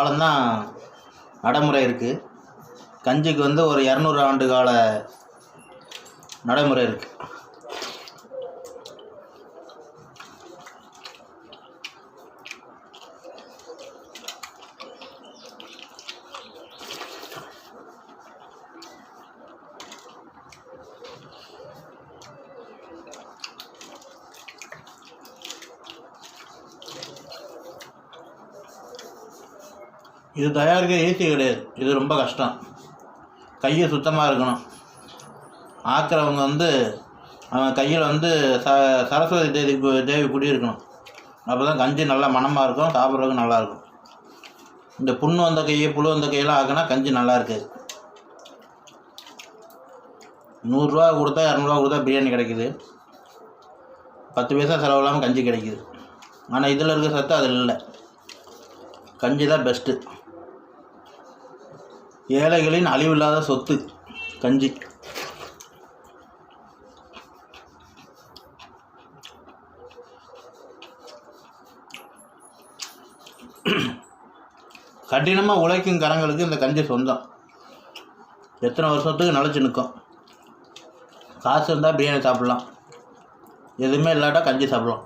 காலம்தான் நடைமுறை இருக்குது. கஞ்சிக்கு வந்து ஒரு 200 ஆண்டு கால நடைமுறை இருக்குது. இது தயாரிக்க ஈஸி கிடையாது. இது ரொம்ப கஷ்டம். கையை சுத்தமாக இருக்கணும். ஆக்கிறவங்க வந்து அவன் கையில் வந்து சரஸ்வதி தேவி குடியிருக்கணும். அப்போ தான் கஞ்சி நல்லா மணமாக இருக்கும், சாப்பிட்றதுக்கு நல்லாயிருக்கும். இந்த புண்ணு வந்த கையை புழு வந்த கையெல்லாம் ஆக்கினா கஞ்சி நல்லா இருக்காது. 100 ரூபா கொடுத்தா 200 ரூபா கொடுத்தா பிரியாணி கிடைக்கிது. 10 பைசா செலவு இல்லாமல் கஞ்சி கிடைக்கிது. ஆனால் இதில் இருக்க சத்து அதில் இல்லை. கஞ்சி தான் பெஸ்ட்டு. ஏழைகளின் அழிவில்லாத சொத்து கஞ்சி. கடினமாக உழைக்கும் கரங்களுக்கு இந்த கஞ்சி சொந்தம். எத்தனை வருஷத்துக்கு நிலச்சி நிற்கும். காசு இருந்தால் பிரியாணி சாப்பிட்லாம், எதுவுமே இல்லாட்டா கஞ்சி சாப்பிட்லாம்.